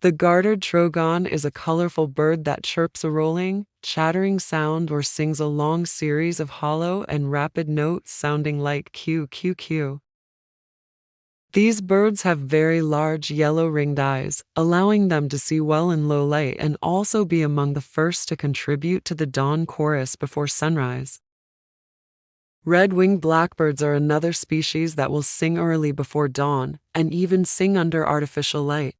The gartered trogon is a colorful bird that chirps a rolling, chattering sound or sings a long series of hollow and rapid notes sounding like Q Q Q. These birds have very large yellow ringed eyes, allowing them to see well in low light and also be among the first to contribute to the dawn chorus before sunrise. Red-winged blackbirds are another species that will sing early before dawn and even sing under artificial light.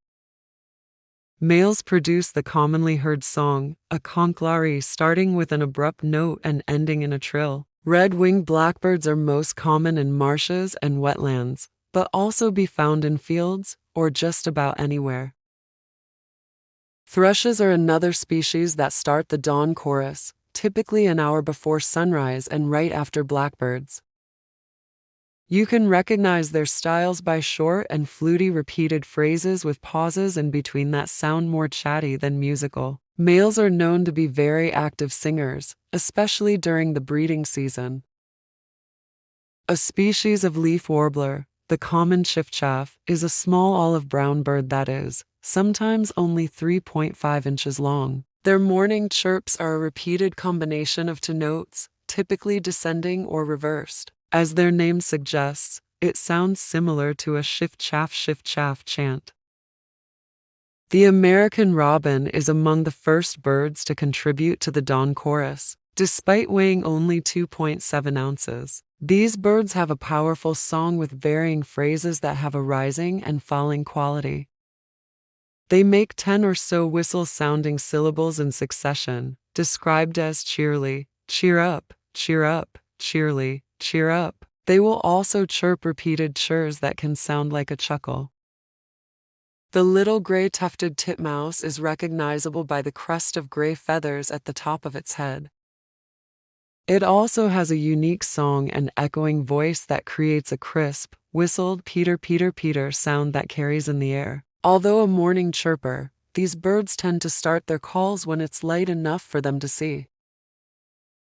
Males produce the commonly heard song, a conklari, starting with an abrupt note and ending in a trill. Red-winged blackbirds are most common in marshes and wetlands, but also be found in fields or just about anywhere. Thrushes are another species that start the dawn chorus, typically an hour before sunrise and right after blackbirds. You can recognize their styles by short and fluty repeated phrases with pauses in between that sound more chatty than musical. Males are known to be very active singers, especially during the breeding season. A species of leaf warbler, the common chiffchaff, is a small olive-brown bird that is, sometimes only 3.5 inches long. Their morning chirps are a repeated combination of two notes, typically descending or reversed. As their name suggests, it sounds similar to a shift-chaff chant. The American robin is among the first birds to contribute to the dawn chorus. Despite weighing only 2.7 ounces, these birds have a powerful song with varying phrases that have a rising and falling quality. They make 10 or so whistle-sounding syllables in succession, described as cheerly, cheer up, cheerly, cheer up. They will also chirp repeated churs that can sound like a chuckle. The little gray tufted titmouse is recognizable by the crest of gray feathers at the top of its head. It also has a unique song and echoing voice that creates a crisp, whistled peter sound that carries in the air. Although a morning chirper, these birds tend to start their calls when it's light enough for them to see.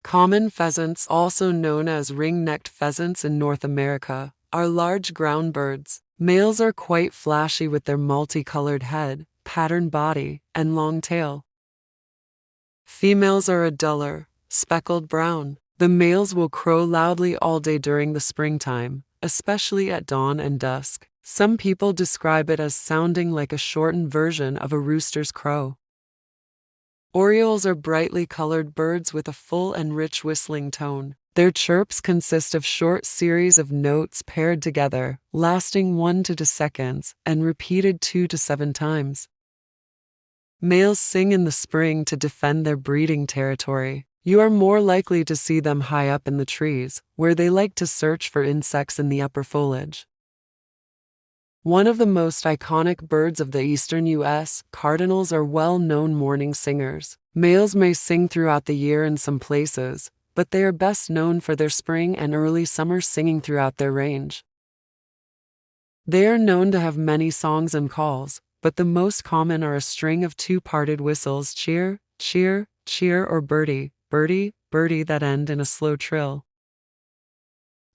Common pheasants, also known as ring-necked pheasants in North America, are large ground birds. Males are quite flashy with their multicolored head, patterned body, and long tail. Females are a duller, speckled brown. The males will crow loudly all day during the springtime, especially at dawn and dusk. Some people describe it as sounding like a shortened version of a rooster's crow. Orioles are brightly colored birds with a full and rich whistling tone. Their chirps consist of short series of notes paired together, lasting 1 to 2 seconds, and repeated 2 to 7 times. Males sing in the spring to defend their breeding territory. You are more likely to see them high up in the trees, where they like to search for insects in the upper foliage. One of the most iconic birds of the eastern U.S., cardinals are well-known morning singers. Males may sing throughout the year in some places, but they are best known for their spring and early summer singing throughout their range. They are known to have many songs and calls, but the most common are a string of two-parted whistles, cheer, cheer, cheer, or birdie, birdie, birdie, that end in a slow trill.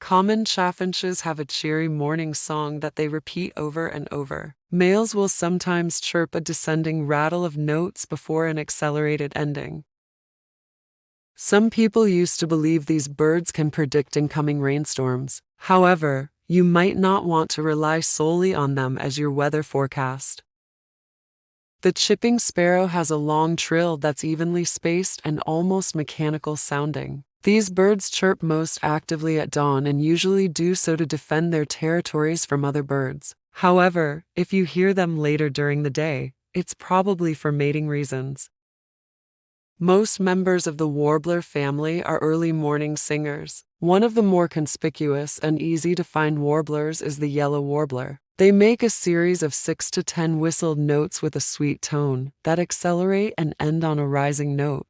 Common chaffinches have a cheery morning song that they repeat over and over. Males will sometimes chirp a descending rattle of notes before an accelerated ending. Some people used to believe these birds can predict incoming rainstorms. However, you might not want to rely solely on them as your weather forecast. The chipping sparrow has a long trill that's evenly spaced and almost mechanical sounding. These birds chirp most actively at dawn and usually do so to defend their territories from other birds. However, if you hear them later during the day, it's probably for mating reasons. Most members of the warbler family are early morning singers. One of the more conspicuous and easy to find warblers is the yellow warbler. They make a series of 6 to 10 whistled notes with a sweet tone that accelerate and end on a rising note.